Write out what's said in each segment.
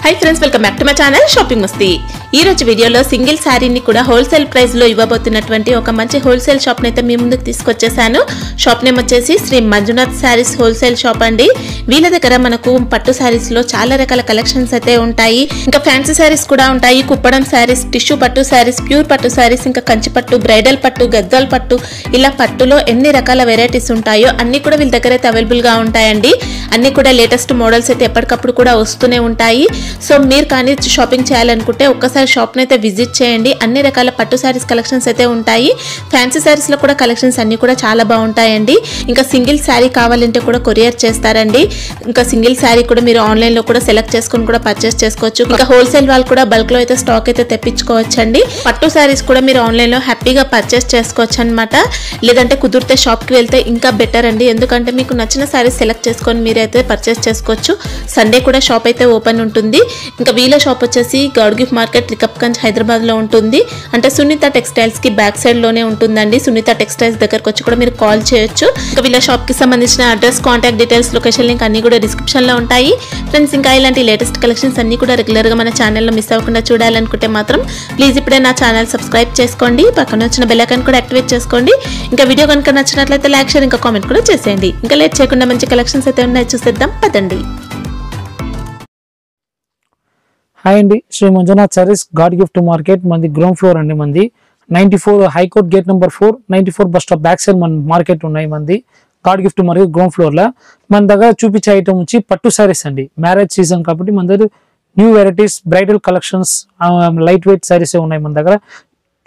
Hi friends, welcome back to my channel Shopping Masti. ఈ రోజు వీడియోలో సింగిల్ సారీని కూడా హోల్సేల్ ప్రైస్ లో ఇవ్వబోతున్నటువంటి ఒక మంచి హోల్సేల్ షాప్ ని అయితే మీ ముందుకు తీసుకొచ్చేసాను. షాప్ నేమ్ వచ్చేసి శ్రీ మంజునాథ్ సారీస్ హోల్సేల్ షాప్ అండి. వీళ్ళ దగ్గర మనకు పట్టు సారీస్ లో చాలా రకాల కలెక్షన్స్ అయితే ఉంటాయి. ఇంకా ఫ్యాన్సీ సారీస్ కూడా ఉంటాయి. కుప్పడం సారీస్, టిష్యూ పట్టు సారీస్, ప్యూర్ పట్టు సారీస్, ఇంకా కంచి పట్టు, బ్రైడల్ పట్టు, గద్వాల్ పట్టు, ఇలా పట్టులో ఎన్ని రకాల వెరైటీస్ ఉంటాయో అన్ని కూడా వీళ్ళ దగ్గర అయితే అవైలబుల్ గా ఉంటాయండి. అన్ని కూడా లేటెస్ట్ మోడల్స్ అయితే ఎప్పటికప్పుడు కూడా వస్తూనే ఉంటాయి. సో మీరు కానీ షాపింగ్ చేయాలనుకుంటే ఒక్కసారి షాప్ ని అయితే విజిట్ చేయండి. అన్ని రకాల పట్టు సారీస్ కలెక్షన్స్ అయితే ఉంటాయి. ఫ్యాన్సీ సారీస్ లో కూడా కలెక్షన్స్ అన్ని కూడా చాలా బాగుంటాయండి. ఇంకా సింగిల్ సారీ కావాలంటే కూడా కొరియర్ చేస్తారండి. ఇంకా సింగిల్ సారీ కూడా మీరు ఆన్లైన్ లో కూడా సెలెక్ట్ చేసుకుని కూడా పర్చేస్ చేసుకోవచ్చు. ఇంకా హోల్సేల్ వాళ్ళు కూడా బల్క్ లో అయితే స్టాక్ అయితే తెప్పించుకోవచ్చండి. పట్టు సారీస్ కూడా మీరు ఆన్లైన్ లో హ్యాపీగా పర్చేస్ చేసుకోవచ్చు అనమాట. లేదంటే కుదిరితే షాప్ కి వెళ్తే ఇంకా బెటర్ అండి. ఎందుకంటే మీకు నచ్చిన సారీస్ సెలెక్ట్ చేసుకొని మీరైతే పర్చేస్ చేసుకోవచ్చు. సండే కూడా షాప్ అయితే ఓపెన్ ఉంటుంది. ఇంకా వీళ్ళ షాప్ వచ్చేసి గౌడ్ గిఫ్ట్ మార్కెట్, రికప్గంజ్, హైదరాబాద్ లో ఉంటుంది. అంటే సునీత టెక్స్టైల్స్ కి బ్యాక్ సైడ్ లోనే ఉంటుందండి. సునీత టెక్స్టైల్స్ దగ్గరకు వచ్చి కూడా మీరు కాల్ చేయొచ్చు. ఇంకా వీళ్ళ షాప్ కి సంబంధించిన address, contact details, location link అన్ని కూడా డిస్క్రిప్షన్ లో ఉంటాయి. ఫ్రెండ్స్, ఇంకా ఇలాంటి లేటెస్ట్ కలెక్షన్స్ అన్ని కూడా రెగ్యులర్ గా మన ఛానల్లో మిస్ అవ్వకుండా చూడాలనుకుంటే మాత్రం ప్లీజ్ ఇప్పుడే నా ఛానల్ సబ్స్క్రైబ్ చేసుకోండి. పక్కన వచ్చిన బెల్ ఐకాన్ కూడా యాక్టివేట్ చేసుకోండి. ఇంకా వీడియో కనుక నచ్చినట్లయితే లైక్, షేర్, ఇంకా కామెంట్ కూడా చేసేయండి. ఇంకా లేట్ చేయకుండా మంచి కలెక్షన్స్ అయితే ఉన్నాయి, చూసేద్దాం పదండి. హాయ్ అండి, Shri Manjunath Sarees God Gift Market మంది గ్రౌండ్ ఫ్లోర్ అండి. మంది 94 high court gate number 4, 94 bus stop back side మన మార్కెట్ ఉన్నాయి. మంది God Gift Market ground floor లో మన దగ్గర చూపించే ఐటమ్ వచ్చి పట్టు సారీస్ అండి. మ్యారేజ్ సీజన్ కాబట్టి మన దగ్గర new varieties, bridal collections, light weight saris ఉన్నాయి. మన దగ్గర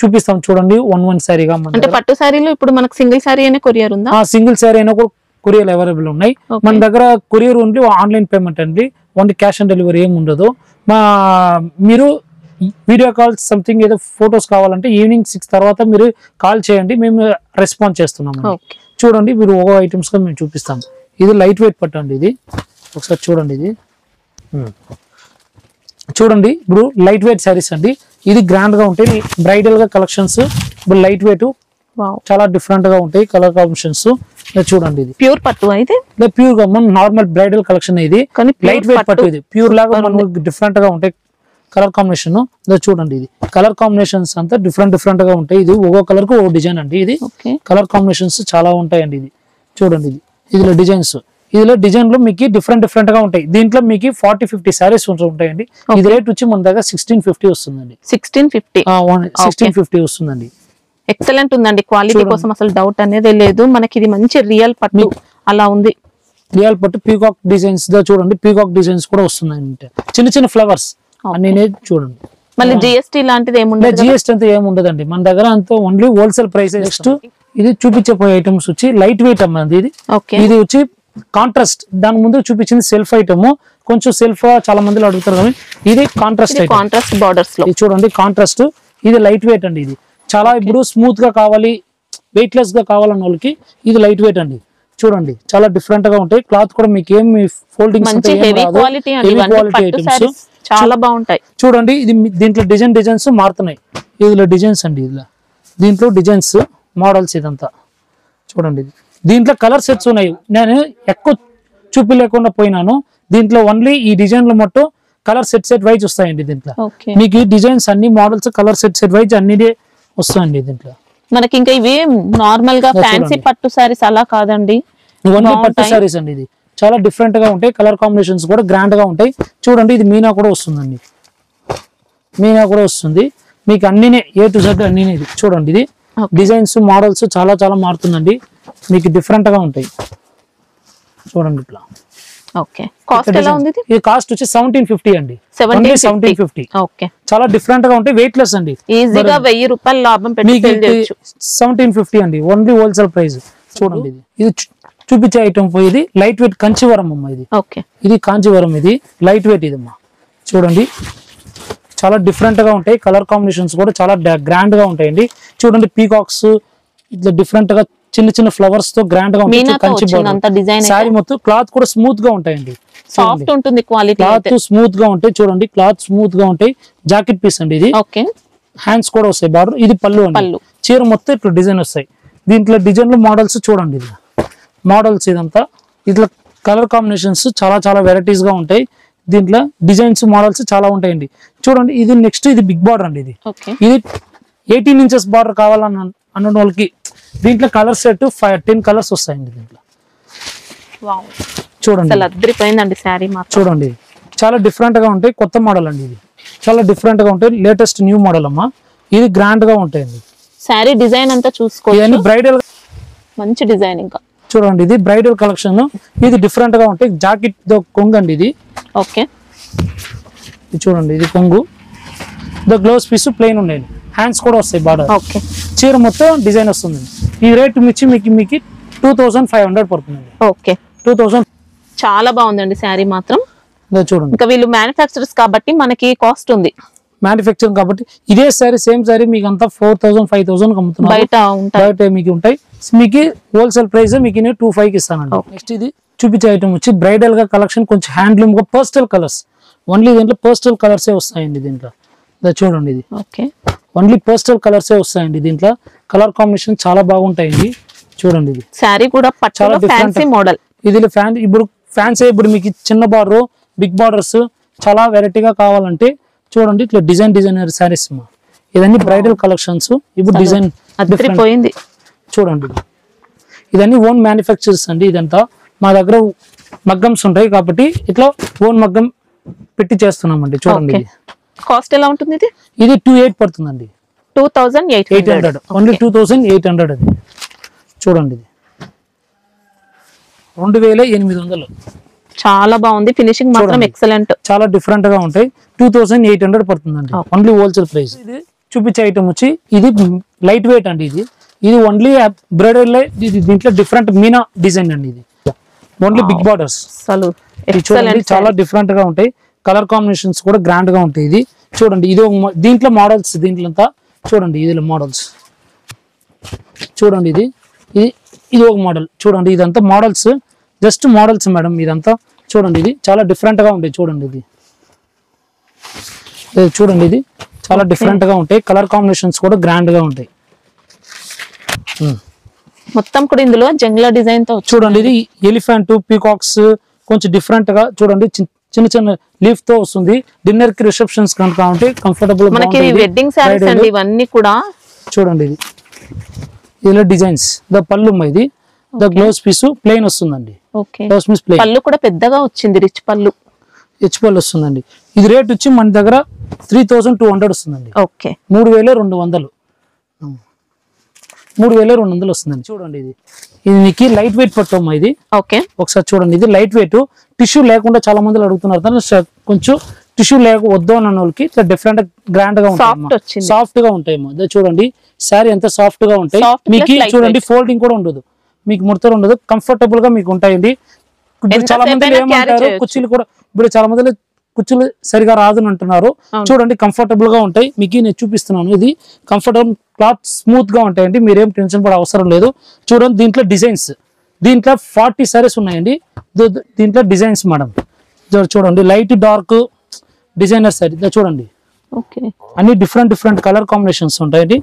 చూపిస్తాం చూడండి. వన్ సారీగా అంటే పట్టు సారీలో ఇప్పుడు మనకు సింగిల్ సారీ అయినా కొరియర్ ఉందా? సింగిల్ సారీ అయినా కూడా కొరియర్ అవైలబుల్ ఉన్నాయి. మన దగ్గర కొరియర్ ఓన్లీ ఆన్లైన్ పేమెంట్ అండి. ఓన్లీ క్యాష్ ఆన్ డెలివరీ ఏమి ఉండదు. మీరు వీడియో కాల్ సంథింగ్ ఏదో ఫొటోస్ కావాలంటే ఈవినింగ్ 6 తర్వాత మీరు కాల్ చేయండి, మేము రెస్పాన్స్ చేస్తున్నాము. చూడండి, మీరు ఓ ఐటమ్స్ గా మేము చూపిస్తాం. ఇది లైట్ వెయిట్ పట్టు అండి. ఇది ఒకసారి చూడండి. ఇది చూడండి, ఇప్పుడు లైట్ వెయిట్ శారీస్ అండి. ఇది గ్రాండ్ గా ఉంటాయి. బ్రైడల్ గా కలెక్షన్స్ ఇప్పుడు లైట్ వెయిట్ చాలా డిఫరెంట్ గా ఉంటాయి. కలర్ కాంబినేషన్స్ చూడండి. ఇది ప్యూర్ పట్టు అయితే ప్యూర్ గా మన నార్మల్ బ్రైడల్ కలెక్షన్. ఇది లైట్ వెయిట్ పట్టు. ఇది ప్యూర్ లాగా మనకు డిఫరెంట్ గా ఉంటాయి కలర్ కాంబినేషన్. చూడండి, ఇది కలర్ కాంబినేషన్స్ అంతా డిఫరెంట్ గా ఉంటాయి. ఇది ఒక్కో కలర్ కు ఒక డిజైన్ అండి. ఇది కలర్ కాంబినేషన్స్ చాలా ఉంటాయండి. ఇది చూడండి, ఇదిలో డిజైన్స్, ఇదిలో డిజైన్ లో మీకు డిఫరెంట్ గా ఉంటాయి. దీంట్లో మీకు 40-50 సారీస్ ఉంటాయండి. ఇది రేట్ వచ్చి మన దగ్గర 1650 వస్తుందండి. 1650 వస్తుందండి. ఎక్సలెంట్ ఉందండి. క్వాలిటీ కోసం అసలు డౌట్ అనేది లేదు. మనకి ఇది మంచి రియల్ పట్టు అలా ఉంది. రియల్ పట్టు పీకాక్ డిజైన్స్ చూడండి. పీకాక్ డిజైన్స్ కూడా వస్తున్నాయి. చిన్న ఫ్లవర్స్ అన్ని చూడండి. మళ్ళీ జిఎస్టీ లాంటిది ఏముండదు. జిఎస్టీ అంతా ఏముండదండి మన దగ్గర. అంతా ఓన్లీ హోల్సేల్ ప్రైస్. నెక్స్ట్ ఇది చూపించబోయే ఐటమ్స్ వచ్చి లైట్ వెయిట్ అమ్మంది. ఇది వచ్చి కాంట్రాస్ట్. దాని ముందు చూపించింది సెల్ఫ్ ఐటమ్. కొంచెం సెల్ఫ్ చాలా మంది అడుగుతారు కానీ ఇది కాంట్రాస్ట్ బార్డర్స్ లో చూడండి. కాంట్రాస్ట్. ఇది లైట్ వెయిట్ అండి. ఇది చాలా ఇప్పుడు స్మూత్ గా కావాలి, వెయిట్ లెస్ గా కావాలన్న వాళ్ళకి ఇది లైట్ వెయిట్ అండి. చూడండి, చాలా డిఫరెంట్ గా ఉంటాయి. క్లాత్ కూడా మీకు ఏమి ఫోల్డింగ్స్ చాలా బాగుంటాయి. చూడండి, ఇది దీంట్లో డిజైన్స్ మారుతున్నాయి. ఇదిలో డిజైన్స్ అండి. దీంట్లో డిజైన్స్ మోడల్స్ ఇదంతా చూడండి. దీంట్లో కలర్ సెట్స్ ఉన్నాయి. నేను ఎక్కువ చూపిలేకుండా పోయినాను. దీంట్లో ఓన్లీ ఈ డిజైన్ లో మొత్తం కలర్ సెట్ వైజ్ వస్తాయండి. దీంట్లో మీకు ఈ డిజైన్స్ అన్ని మోడల్స్ కలర్ సెట్ వైజ్ అన్ని వస్తాయండి. దీంట్లో మనకి ఇంకా ఇవి నార్మల్ గా ఫ్యాన్సీ పట్టు సారీస్ అలా కాదండి. ఇవన్నీ పట్టు సారీస్ అండి. ఇది చాలా డిఫరెంట్ గా ఉంటాయి. కలర్ కాంబినేషన్స్ కూడా గ్రాండ్ గా ఉంటాయి. చూడండి, ఇది మీనా కూడా వస్తుందండి. మీనా కూడా వస్తుంది మీకు. అన్ని A to Z అన్ని. చూడండి, ఇది డిజైన్స్ మోడల్స్ చాలా మారుతుందండి. మీకు డిఫరెంట్ గా ఉంటాయి. చూడండి ఇట్లా. ఈ కాస్ట్ వచ్చి 1750 అండి. 1750. చాలా డిఫరెంట్ గా ఉంటాయి. వెయిట్ లెస్ అండి. ఈజీగా 1000 రూపాయలు లాభం పెట్టి 1750 అండి. Only wholesale price. చూడండి, ఇది చూపించే ఐటమ్ పోయి లైట్ వెయిట్ కంచివరం అమ్మా. ఇది కాంచీవరం. ఇది లైట్ వెయిట్. ఇది అమ్మా చూడండి, చాలా డిఫరెంట్ గా ఉంటాయి. కలర్ కాంబినేషన్స్ కూడా చాలా గ్రాండ్ గా ఉంటాయండి. చూడండి, పీకాక్స్ ఇట్లా డిఫరెంట్ గా చిన్న ఫ్లవర్స్ తో గ్రాండ్ గా ఉంటాయి. సారీ మొత్తం క్లాత్ కూడా స్మూత్ గా ఉంటాయండి. సాఫ్ట్ ఉంటుంది. క్లాత్ స్మూత్ గా ఉంటాయి. చూడండి, క్లాత్ స్మూత్ గా ఉంటాయి. జాకెట్ పీస్ అండి. ఇది హ్యాండ్స్ కూడా వస్తాయి. బార్డర్. ఇది పళ్ళు అండి. చీర మొత్తం ఇట్లా డిజైన్ వస్తాయి. దీంట్లో డిజైన్ లో మోడల్స్ చూడండి. మోడల్స్ ఇదంతా ఇట్లా కలర్ కాంబినేషన్స్ చాలా వెరైటీస్ గా ఉంటాయి. దీంట్లో డిజైన్స్ మోడల్స్ చాలా ఉంటాయండి. చూడండి ఇది నెక్స్ట్ ఇది బిగ్ బార్డర్ అండి. ఇది 18 ఇంచెస్ బార్డర్ కావాలన్న అన్న వాళ్ళకి దీంట్లో కలర్ సెట్ 10 కలర్స్ వస్తాయండి దీంట్లో. చూడండి చూడండి చాలా డిఫరెంట్ గా ఉంటాయి. కొత్త మోడల్ అండి ఇది, చాలా డిఫరెంట్ గా ఉంటాయి. లేటెస్ట్ న్యూ మోడల్ అమ్మా. ఇది గ్రాండ్ గా ఉంటాయండి. శారీ డిజైన్ అంతా చూసుకోవచ్చు, బ్రైడల్ మంచి డిజైన్. ఇంకా చూడండి ఇది బ్రైడల్ కలెక్షన్. ఇది డిఫరెంట్ గా ఉంటాయి. జాకెట్ కొంగు అండి ఇది. ఓకే ఇది చూడండి ఇది కొంగు. గ్లౌస్ పీస్ ప్లెయిన్ ఉన్నాయండి. హ్యాండ్స్ కూడా వస్తాయి బార్డర్. ఓకే చీర మొత్తం డిజైన్ వస్తుంది. ఈ రేట్ మీకు 2500 పడుతుందండి. ఓకే 2000. చాలా బాగుందండి శారీ మాత్రం. చూడండి ఇంకా వీళ్ళు మ్యానుఫ్యాక్చరర్స్ కాబట్టి మనకి కాస్ట్ ఉంది. మ్యానుఫ్యాక్చరింగ్ కాబట్టి ఇదే సారీ సేమ్ సారీ మీకు అంతా 4000 5000 అమ్ముతున్నారు. బయట మీకు ఉంటాయి. మీకు హోల్సేల్ ప్రైస్ మీకు 2500 కి ఇస్తానండి. నెక్స్ట్ ఇది చూపించే ఐటమ్ వచ్చి బ్రైడల్ గా కలెక్షన్, కొంచెం హ్యాండ్లూమ్ గా పర్స్టల్ కలర్స్. ఓన్లీ దీంట్లో పర్స్టల్ కలర్సే వస్తాయండి దీంట్లో. చూడండి ఇది ఓన్లీ పర్స్టల్ కలర్సే వస్తాయండి దీంట్లో. కలర్ కాంబినేషన్ చాలా బాగుంటాయండి. చూడండి ఇది శారీ కూడా చాలా ఫ్యాన్సీ మోడల్. ఇది ఇప్పుడు ఫ్యాన్సీ ఇప్పుడు మీకు చిన్న బార్డర్ బిగ్ బార్డర్స్ చాలా వెరైటీగా కావాలంటే చూడండి ఇట్లా డిజైనర్ శారీస్. ఇదన్నీ బ్రైడల్ కలెక్షన్స్. ఇప్పుడు డిజైన్ పోయింది. చూడండి ఇదన్నీ ఓన్ మ్యానుఫ్యాక్చర్స్ అండి. ఇదంతా మా దగ్గర మగ్గమ్స్ ఉంటాయి కాబట్టి ఇట్లా ఓన్ మగ్గం పెట్టి చేస్తున్నామండి. చూడండి కాస్ట్ ఎలా ఉంటుంది? ఇది 2800 పడుతుందండి. 2800 ఓన్లీ 2800 అది. చూడండి ఇది 2800. చాలా బాగుంది. ఫినిషింగ్ మాత్రం ఎక్సలెంట్. చాలా డిఫరెంట్ గా ఉంటాయి. 2800 పడుతుందండి. Only wholesale price. ఇది చూపించే ఐటమ్ వచ్చి ఇది లైట్ వెయిట్ అండి. ఇది ఓన్లీ బ్రైడల్. ఇది దీంట్లో డిఫరెంట్ మీనా డిజైన్ అండి. ఇది ఓన్లీ బిగ్ బార్డర్స్. చూడండి చాలా డిఫరెంట్ గా ఉంటాయి. కలర్ కాంబినేషన్స్ కూడా గ్రాండ్ గా ఉంటాయి. ఇది చూడండి ఇది దీంట్లో మోడల్స్. దీంట్లో చూడండి ఇది మోడల్స్. చూడండి ఇది ఒక మోడల్. చూడండి ఇదంతా మోడల్స్, జస్ట్ మోడల్స్ మేడం. ఇదంతా చూడండి ఇది చాలా డిఫరెంట్ గా ఉంటాయి. చూడండి ఇది చూడండి ఇది చాలా డిఫరెంట్ గా ఉంటాయి. కలర్ కాంబినేషన్స్ కూడా గ్రాండ్ గా ఉంటాయి. మొత్తం కూడా ఇందులో జంగ్లా డిజైన్ తో చూడండి ఇది ఎలిఫెంట్ పీకాక్స్ కొంచెం డిఫరెంట్ గా. చూడండి చిన్న చిన్న లీఫ్ తో వస్తుంది. డిన్నర్ కి రిసెప్షన్స్ కనుక ఉంటే కంఫర్టబుల్. మనకి వెడ్డింగ్ సారీస్ అండి ఇవన్నీ కూడా. చూడండి ఇది ఇలా డిజైన్స్. పళ్ళు ఇది గ్లౌస్ పీస్ ప్లెయిన్ వస్తుందండి. పళ్ళు కూడా పెద్దగా వచ్చింది. రిచ్ పళ్ళు వస్తుందండి. ఇది రేట్ వచ్చి మన దగ్గర 3200 వస్తుందండి. 3200 వస్తుందండి. చూడండి ఇది మీకు లైట్ వెయిట్ పట్టమ్మా. ఇది ఒకసారి చూడండి ఇది లైట్ వెయిట్. టిష్యూ లేకుండా చాలా మంది అడుగుతున్నారు. కొంచెం టిష్యూ వద్దు అన్న వాళ్ళకి ఇట్లా డిఫరెంట్ గ్రాండ్ గా ఉంటాయి, సాఫ్ట్ గా ఉంటాయమ్మా. చూడండి శారీ ఎంత సాఫ్ట్ గా ఉంటాయి. మీకు చూడండి ఫోల్డింగ్ కూడా ఉండదు, మీకు ముడతలు ఉండదు, కంఫర్టబుల్ గా మీకు ఉంటాయండి. చాలా మంది ఏమంటారు కుర్చీలు కూడా, ఇప్పుడు చాలా మంది కుర్చీలు సరిగా రాదు అని అంటున్నారు. చూడండి కంఫర్టబుల్ గా ఉంటాయి. మీకు నేను చూపిస్తున్నాను. ఇది కంఫర్టబుల్ క్లాత్ స్మూత్ గా ఉంటాయండి. మీరేం టెన్షన్ పడే అవసరం లేదు. చూడండి దీంట్లో డిజైన్స్, దీంట్లో 40 సారీస్ ఉన్నాయండి. దీంట్లో డిజైన్స్ మేడం. చూడండి లైట్ డార్క్ డిజైనర్ సారీ. చూడండి అన్ని డిఫరెంట్ కలర్ కాంబినేషన్స్ ఉంటాయండి.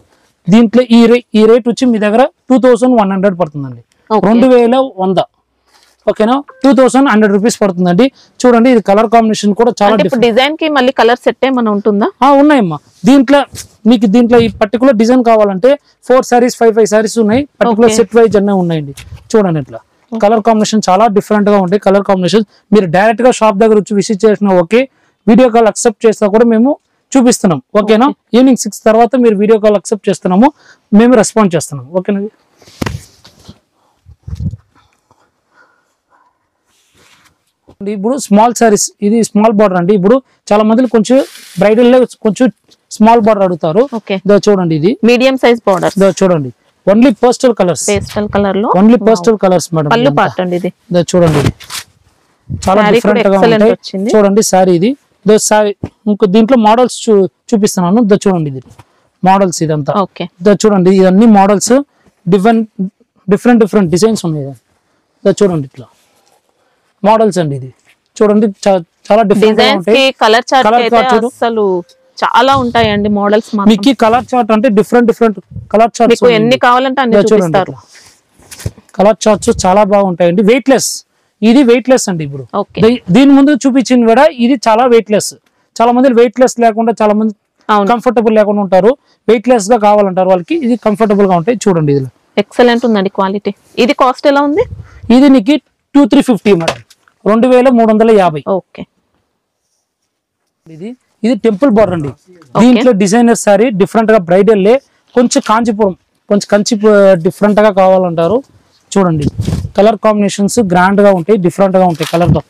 దీంట్లో ఈ రేట్ వచ్చి మీ దగ్గర 2100 పడుతుందండి. 2100 ఓకేనా. 2100 రూపీస్ పడుతుందండి. చూడండి ఇది కలర్ కాంబినేషన్ కూడా చాలా డిజైన్ కి మళ్ళీ కలర్ సెట్ ఏమైనా ఉంటుందా? ఉన్నాయమ్మా. దీంట్లో మీకు దీంట్లో ఈ పర్టికులర్ డిజైన్ కావాలంటే 4 సారీస్ 5 సారీస్ ఉన్నాయి. పర్టికులర్ సెట్ వైజ్ అన్నీ ఉన్నాయండి. చూడండి ఇట్లా కలర్ కాంబినేషన్ చాలా డిఫరెంట్ గా ఉంటాయి. కలర్ కాంబినేషన్ మీరు డైరెక్ట్ గా షాప్ దగ్గర వచ్చి విజిట్ చేసిన ఓకే, వీడియో కాల్ అక్సెప్ట్ చేస్తా కూడా మేము చూపిస్తున్నాం. ఓకేనా. ఈవినింగ్ 6 తర్వాత మీరు వీడియో కాల్ అక్సెప్ట్ చేస్తున్నాము, మేము రెస్పాండ్ చేస్తున్నాం. ఓకేనా. ఇప్పుడు స్మాల్ సారీస్, ఇది స్మాల్ బార్డర్ అండి. ఇప్పుడు చాలా మంది కొంచెం బ్రైడల్ లో కొంచెం స్మాల్ బార్డర్ అడుగుతారు. చూడండి ఇది మీడియం సైజ్ బార్డర్. చూడండి only pastel colours. Only pastel colours madam. చూడండి ఇది చాలా డిఫరెంట్ గా ఉంటాయి. చూడండి సారీ ఇది సారీ. ఇంకో దీంట్లో మోడల్స్ చూపిస్తున్నాను. చూడండి ఇది మోడల్స్. ఇదంతా చూడండి ఇవన్నీ మోడల్స్ డిఫరెంట్ డిజైన్స్ ఉన్నాయి. చూడండి ఇట్లా మోడల్స్ అండి. ఇది చూడండి చాలా డిఫరెంట్ కలర్ చార్ట్ అసలు చాలా ఉంటాయండి మోడల్స్. మీకు కలర్ చార్ట్ అంటే డిఫరెంట్ కలర్ చార్ట్స్ ఎన్ని కావాలంటే అన్ని చూపిస్తారు. కలర్ చార్ట్స్ చాలా బాగుంటాయండి. వెయిట్లెస్ ఇది వెయిట్ లెస్ అండి. ఇప్పుడు ఓకే దీని ముందు చూపించింది కూడా ఇది చాలా వెయిట్ లెస్. చాలా మంది వెయిట్ లెస్ లేకుండా చాలా మంది కంఫర్టబుల్ లేకుండా ఉంటారు, వెయిట్ లెస్ గా కావాలంటారు, వాళ్ళకి ఇది కంఫర్టబుల్ గా ఉంటాయి. చూడండి ఇది ఎక్సలెంట్ ఉందండి క్వాలిటీ. ఇది కాస్ట్ ఎలా ఉంది? ఇది నీకు 2350 మేడం, 2350. ఓకే ఇది టెంపుల్ బార్డర్ అండి. దీంట్లో డిజైనర్ సారీ డిఫరెంట్ గా బ్రైడల్ లే కొంచెం కాంచీపురం కొంచెం కంచి డిఫరెంట్ గా కావాలంటారు. చూడండి కలర్ కాంబినేషన్స్ గ్రాండ్ గా ఉంటాయి, డిఫరెంట్ గా ఉంటాయి కలర్ తో.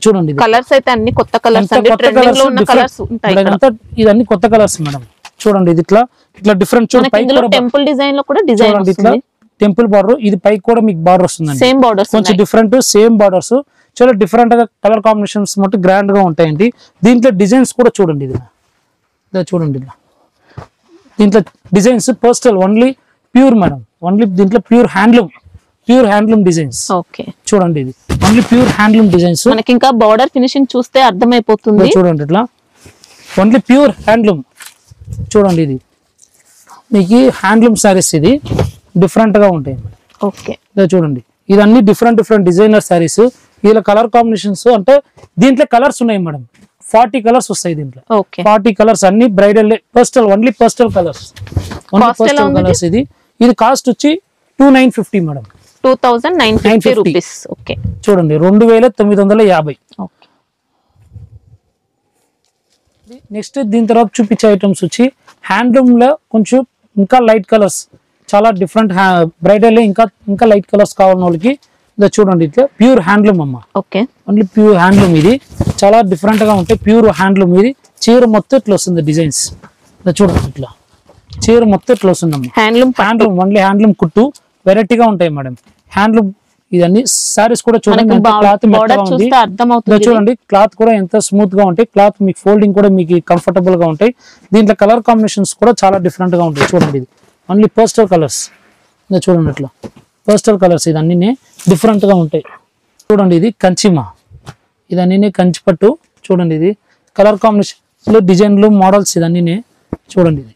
చూడండి కలర్స్ అయితే అన్ని కొత్త కలర్స్ అండి, ట్రెండింగ్ లో ఉన్న కలర్స్ ఉంటాయి. ఇదన్నీ కొత్త కలర్స్ మేడం. చూడండి ఇది ఇట్లా ఇట్లా డిఫరెంట్. చూడండి టెంపుల్ డిజైన్ లో కూడా డిజైన్ ఇట్లా టెంపుల్ బార్డర్, ఇది పైకి కూడా మీకు బార్డర్ వస్తుంది, సేమ్ బార్డర్స్ కొంచెం డిఫరెంట్, సేమ్ బార్డర్స్ చాలా డిఫరెంట్ గా కలర్ కాంబినేషన్స్ మొత్తం గ్రాండ్ గా ఉంటాయండి. దీంట్లో డిజైన్స్ కూడా చూడండి ఇది చూడండి దీంట్లో designs postal only pure madam, only దీంట్లో ప్యూర్ హ్యాండ్లూమ్ డిజైన్స్. ఓకే చూడండి ఇది ఓన్లీ ప్యూర్ హ్యాండ్లూమ్ డిజైన్స్. మనకి ఇంకా బార్డర్ ఫినిషింగ్ చూస్తే అర్థమైపోతుంది. చూడండి ఇట్లా ఓన్లీ ప్యూర్ హ్యాండ్లూమ్. చూడండి ఇది మీకు హ్యాండ్లూమ్ సారీస్, ఇది డిఫరెంట్ గా ఉంటాయి. ఓకే చూడండి ఇదన్నీ డిఫరెంట్ డిజైనర్ సారీస్. ఇలా కలర్ కాంబినేషన్స్ అంటే దీంట్లో కలర్స్ ఉన్నాయి మేడం, 40 కలర్స్ వస్తాయి దీంట్లో. 40 కలర్స్ అన్ని బ్రైడల్ పర్స్టల్, ఓన్లీ పర్స్టల్ కలర్స్, కలర్స్. ఇది కాస్ట్ వచ్చి 2950 మేడం, 2950 రూపీస్. ఓకే చూడండి 2950. నెక్స్ట్ దీని తర్వాత చూపించే ఐటమ్స్ వచ్చి హ్యాండ్లూమ్ లో కొంచెం ఇంకా లైట్ కలర్స్, చాలా డిఫరెంట్ బ్రైడల్ ఇంకా లైట్ కలర్స్ కావాలని వాళ్ళకి చూడండి ఇట్లా ప్యూర్ హ్యాండ్లూమ్ అమ్మ. Okay only pure handloom. ఇది చాలా డిఫరెంట్ గా ఉంటాయి, ప్యూర్ హ్యాండ్లూమ్. ఇది చీర మొత్తం ఇట్లా వస్తుంది డిజైన్స్. చూడండి ఇట్లా చీర మొత్తం ఇట్లా వస్తుంది అమ్మ. హ్యాండ్లూమ్ ఓన్లీ హ్యాండ్లూమ్ కుట్టు వెరైటీగా ఉంటాయి మేడం. హ్యాండ్లూమ్ ఇదన్నీ సారీస్ కూడా చూడండి క్లాత్ చూడండి, క్లాత్ కూడా ఎంత స్మూత్ గా ఉంటాయి, క్లాత్ మీకు ఫోల్డింగ్ కూడా మీకు కంఫర్టబుల్ గా ఉంటాయి. దీంట్లో కలర్ కాంబినేషన్స్ కూడా చాలా డిఫరెంట్ గా ఉంటాయి. చూడండి ఇది ఓన్లీ పోస్టల్ కలర్స్. చూడండి ఇట్లా పోస్టల్ కలర్స్, ఇది అన్ని డిఫరెంట్ గా ఉంటాయి. చూడండి ఇది కంచిమా, ఇది అన్ని కంచి పట్టు. చూడండి ఇది కలర్ కాంబినేషన్ డిజైన్లు మోడల్స్ ఇదన్నీ చూడండి. ఇది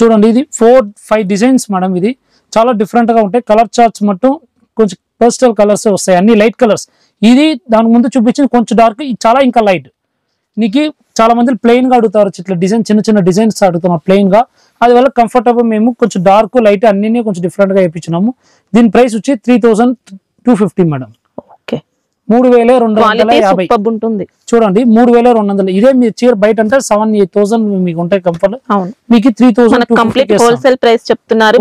చూడండి ఇది 4-5 డిజైన్స్ మేడం. ఇది చాలా డిఫరెంట్ గా ఉంటాయి. కలర్ చార్ట్స్ మొత్తం కొంచెం పోస్టల్ కలర్స్ వస్తాయి, అన్ని లైట్ కలర్స్. ఇది దాని ముందు చూపించింది కొంచెం డార్క్, ఇది చాలా ఇంకా లైట్. నీకు చాలా మంది ప్లెయిన్ గా అడుగుతారు, ఇట్లా డిజైన్ చిన్న డిజైన్స్ అడుగుతున్నారు ప్లెయిన్ గా. అది వల్ల కంఫర్టబుల్ మేము కొంచెం డార్క్ లైట్ అన్ని కొంచెం డిఫరెంట్ గా వేయించినాము. దీని ప్రైస్ వచ్చి 3250 మేడం. 3250 ఉంటుంది. చూడండి 3200. ఇదే మీరు చీర బయట అంటే 7-8,000 మీకు ఉంటాయి కంఫర్ట్. మీకు 3000 హోల్సేల్ ప్రైస్ చెప్తున్నారు.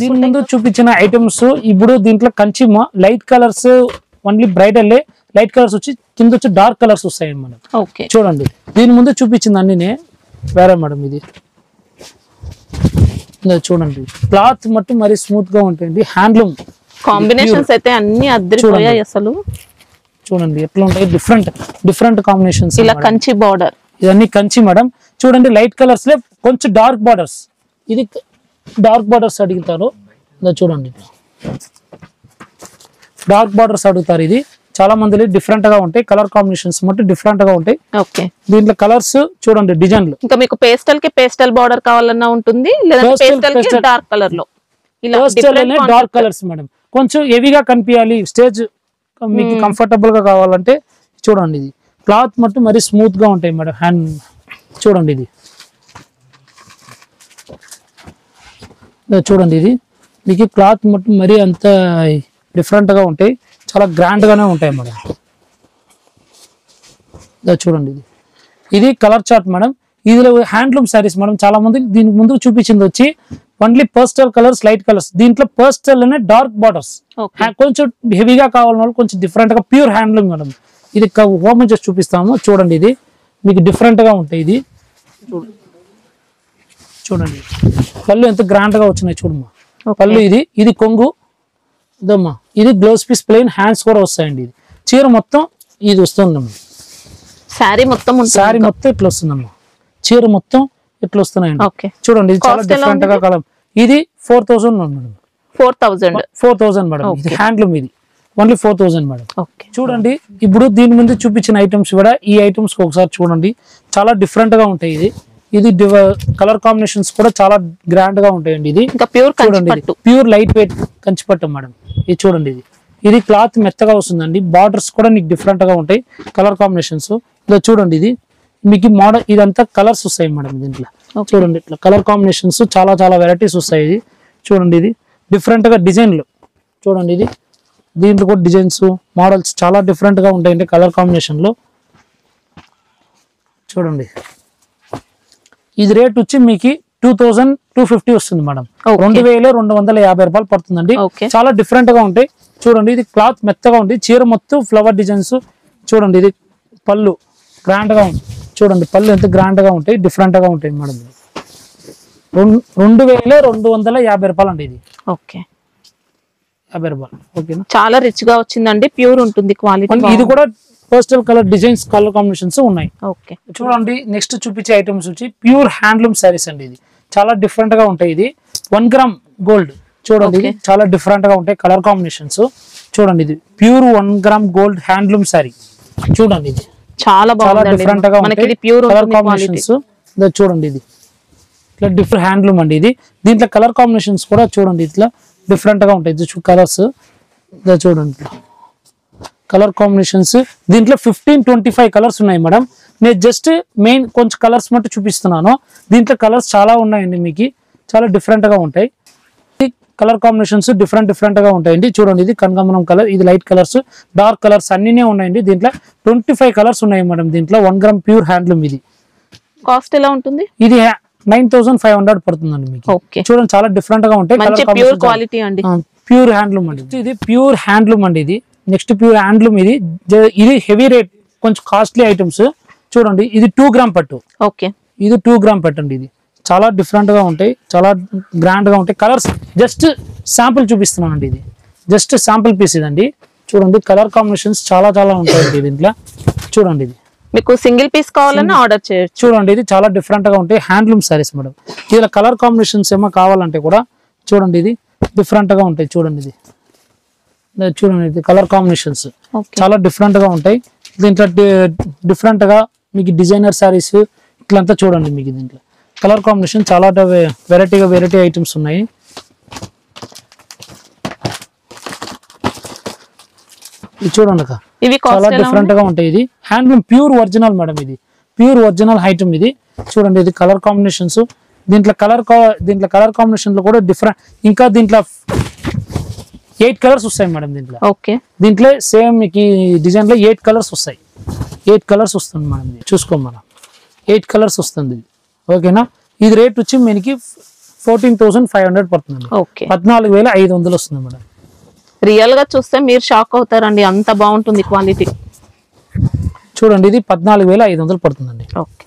దీని ముందు చూపించిన ఐటమ్స్ ఇప్పుడు దీంట్లో కంచిమా light colours, only bridal light colours వచ్చి కింద వచ్చి డార్క్ కలర్స్ వస్తాయి మేడం. చూడండి దీని ముందు చూపించింది అన్ని వేరే మేడం. ఇది చూడండి క్లాత్ మట్టి మరి స్మూత్ గా ఉంటుంది. హ్యాండ్లూమ్ కాంబినేషన్స్ అయితే అన్ని అద్దరిపోయాయి అసలు. చూడండి ఎట్లా ఉంటాయి డిఫరెంట్ కాంబినేషన్స్. ఇలా కంచి బార్డర్, ఇవన్నీ కంచి మేడం. చూడండి లైట్ కలర్స్ లో కొంచెం డార్క్ బార్డర్స్, ఇది డార్క్ బార్డర్స్ అడుగుతారు. చూడండి డార్క్ బార్డర్స్ అడుగుతారు. ఇది చాలా మంది డిఫరెంట్ గా ఉంటాయి, కలర్ కాంబినేషన్స్ మొత్తం డిఫరెంట్ గా ఉంటాయి. ఓకే దీంట్లో కలర్స్ చూడండి డిజైన్లు. ఇంకా మీకు పేస్టల్ కి పేస్టల్ బార్డర్ కావాలన్నా ఉంటుంది, లేదా పేస్టల్ కి డార్క్ కలర్ లో. ఇలా డార్క్ కలర్స్ మేడం, కొంచెం హెవీగా కనిపించాలి, స్టేజ్ మీకు కంఫర్టబుల్ గా కావాలంటే చూడండి. ఇది క్లాత్ మట్టు మరి స్మూత్ గా ఉంటాయి మేడం. హ్యాండ్ చూడండి ఇది చూడండి, ఇది మీకు క్లాత్ మట్టు మరి అంత డిఫరెంట్ గా ఉంటాయి, చాలా గ్రాండ్ గానే ఉంటాయి మేడం. చూడండి ఇది కలర్ చార్ట్ మేడం. ఇది హ్యాండ్లూమ్ సారీస్ మేడం. చాలా మంది దీనికి ముందు చూపించింది వచ్చి ఓన్లీ పర్స్టల్ కలర్స్, లైట్ కలర్స్. దీంట్లో పర్స్టల్ అనే డార్క్ బార్డర్స్, కొంచెం హెవీగా కావాలన్న వాళ్ళు కొంచెం డిఫరెంట్ గా ప్యూర్ హ్యాండ్లూమ్ మేడం. ఇది ఓపెన్ చేసి చూపిస్తాము. చూడండి ఇది మీకు డిఫరెంట్ గా ఉంటాయి. ఇది చూడండి పళ్ళు ఎంత గ్రాండ్ గా వచ్చినాయి చూడమ్మా. పళ్ళు ఇది కొంగు ఇదమ్మా. ఇది గ్లౌజ్ పీస్ ప్లెయిన్, హ్యాండ్స్ కూడా వస్తాయండి. ఇది చీర మొత్తం ఇది వస్తుందమ్మా. శారీ మొత్తం ఇట్లా వస్తుందమ్మా. చీర మొత్తం ఇట్లా వస్తున్నాయండి. చూడండి ఇది చాలా డిఫరెంట్ గా కలర్. ఇది 4000 మేడం. 4000 మేడం. ఇది హ్యాండ్లూమ్. ఇది ఓన్లీ 4000 మేడం. చూడండి ఇప్పుడు దీని ముందు చూపించిన ఐటమ్స్ కూడా ఈ ఐటమ్స్ ఒకసారి చూడండి, చాలా డిఫరెంట్ గా ఉంటాయి. ఇది ఇది కలర్ కాంబినేషన్స్ కూడా చాలా గ్రాండ్ గా ఉంటాయండి. ఇది ఇంకా ప్యూర్ చూడండి, ప్యూర్ లైట్ వెయిట్ కంచిపట్టు మేడం. ఇది చూడండి, ఇది క్లాత్ మెత్తగా వస్తుందండి. బార్డర్స్ కూడా మీకు డిఫరెంట్ గా ఉంటాయి కలర్ కాంబినేషన్స్. ఇలా చూడండి, ఇది మీకు మోడల్ ఇదంతా కలర్స్ వస్తాయి మేడం దీంట్లో. చూడండి ఇట్లా కలర్ కాంబినేషన్స్ చాలా చాలా వెరైటీస్ వస్తాయి. ఇది చూడండి, ఇది డిఫరెంట్ గా డిజైన్లు చూడండి. ఇది దీంట్లో కూడా డిజైన్స్ మోడల్స్ చాలా డిఫరెంట్ గా ఉంటాయండి కలర్ కాంబినేషన్ లో. చూడండి, ఇది రేట్ వచ్చి మీకు 2250 వస్తుంది మేడం. 2250 రూపాయలు పడుతుందండి. చాలా డిఫరెంట్ గా ఉంటాయి. చూడండి, ఇది క్లాత్ మెత్తగా ఉంది. చీర మొత్తం ఫ్లవర్ డిజైన్స్ చూడండి. ఇది పళ్ళు గ్రాండ్ గా ఉంది. చూడండి పళ్ళు ఎంత గ్రాండ్ గా ఉంటాయి, డిఫరెంట్ గా ఉంటాయి మేడం. 2250 రూపాయలు అండి. ఇది ఓకే 50 రూపాయలు. ఓకేనా, చాలా రిచ్ గా వచ్చిందండి. ప్యూర్ ఉంటుంది క్వాలిటీ. ఇది కూడా postal colour designs colour combinations ఉన్నాయి. ఓకే, చూడండి నెక్స్ట్ చూపించే ఐటమ్స్ వచ్చి ప్యూర్ హ్యాండ్లూమ్ శారీస్ అండి. ఇది చాలా డిఫరెంట్ గా ఉంటాయి. ఇది 1 గ్రామ్ గోల్డ్ చూడండి. ఇది చాలా డిఫరెంట్ గా ఉంటాయి కలర్ కాంబినేషన్స్. చూడండి, ఇది pure 1 gram gold handloom sari. చూడండి, ఇది చాలా డిఫరెంట్ గా ఉంటాయి కలర్ కాంబినేషన్స్. చూడండి, ఇది ఇట్లా డిఫరెంట్ హ్యాండ్లూమ్ అండి. ఇది దీంట్లో కలర్ కాంబినేషన్స్ కూడా చూడండి ఇట్లా డిఫరెంట్ గా ఉంటాయి. కలర్స్ చూడండి, కలర్ కాంబినేషన్స్ దీంట్లో 15-25 కలర్స్ ఉన్నాయి మేడం. నేను జస్ట్ మెయిన్ కొంచెం కలర్స్ మట్టు చూపిస్తున్నాను. దీంట్లో కలర్స్ చాలా ఉన్నాయండి. మీకు చాలా డిఫరెంట్ గా ఉంటాయి కలర్ కాంబినేషన్స్. డిఫరెంట్ గా ఉంటాయండి. చూడండి, ఇది కనకాంబరం కలర్, ఇది లైట్ కలర్స్, డార్క్ కలర్స్ అన్నినే ఉన్నాయండి. దీంట్లో 25 కలర్స్ ఉన్నాయి మేడం. దీంట్లో 1 గ్రామ్ ప్యూర్ హ్యాండ్లూమ్. ఇది కాస్ట్ ఎలా ఉంటుంది? ఇది 9500 పడుతుందండి మీకు. చూడండి, చాలా డిఫరెంట్ గా ఉంటాయి. ప్యూర్ క్వాలిటీ అండి, ప్యూర్ హ్యాండ్లూమ్ అండి. ఇది ప్యూర్ హ్యాండ్లూమ్ అండి. ఇది నెక్స్ట్ ప్యూర్ హ్యాండ్లూమ్. ఇది హెవీ రేట్, కొంచెం కాస్ట్లీ ఐటమ్స్. చూడండి, ఇది 2 గ్రామ్ పట్టు. ఓకే, ఇది 2 గ్రామ్ పట్టు అండి. ఇది చాలా డిఫరెంట్ గా ఉంటాయి, చాలా గ్రాండ్ గా ఉంటాయి. కలర్స్ జస్ట్ శాంపుల్ చూపిస్తున్నాను అండి. ఇది జస్ట్ శాంపుల్ పీస్ ఇదండి. చూడండి, కలర్ కాంబినేషన్స్ చాలా చాలా ఉంటాయండి దీంట్లో. చూడండి, ఇది మీకు సింగిల్ పీస్ కావాలన్నా ఆర్డర్ చేయొచ్చు. చూడండి, ఇది చాలా డిఫరెంట్ గా ఉంటాయి హ్యాండ్లూమ్ సారీస్ మేడం. ఇలా కలర్ కాంబినేషన్స్ ఏమో కావాలంటే కూడా చూడండి, ఇది డిఫరెంట్ గా ఉంటాయి. చూడండి, ఇది చూడండి, ఇది కలర్ కాంబినేషన్స్ చాలా డిఫరెంట్ గా ఉంటాయి. దీంట్లో డిఫరెంట్ గా మీకు డిజైనర్ సారీస్ ఇట్లంతా చూడండి. మీకు దీంట్లో కలర్ కాంబినేషన్ చాలా వెరైటీ ఐటమ్స్ ఉన్నాయి. ఇది చూడండి, ఇవి చాలా డిఫరెంట్ గా ఉంటాయి. ఇది హ్యాండ్లూమ్ ప్యూర్ ఒరిజినల్ మేడం. ఇది ప్యూర్ ఒరిజినల్ ఐటమ్. ఇది చూడండి, ఇది కలర్ కాంబినేషన్స్. దీంట్లో కలర్ కాంబినేషన్ లో కూడా డిఫరెంట్. ఇంకా దీంట్లో 8 కలర్స్ వస్తాయి మేడం. దీంట్లో సేమ్ మీకు డిజైన్ లో 8 కలర్స్ వస్తాయి. 8 కలర్స్ వస్తుంది మేడం. చూసుకో మనం 8 కలర్స్ వస్తుంది. ఓకేనా, ఇది రేట్ వచ్చి మనకి 14,500 పడుతుంది. 14,500 వస్తుంది మేడం. రియల్ గా చూస్తే మీరు షాక్ అవుతారండి, అంత బాగుంటుంది క్వాలిటీ. చూడండి, ఇది 14,500 పడుతుందండి. ఓకే.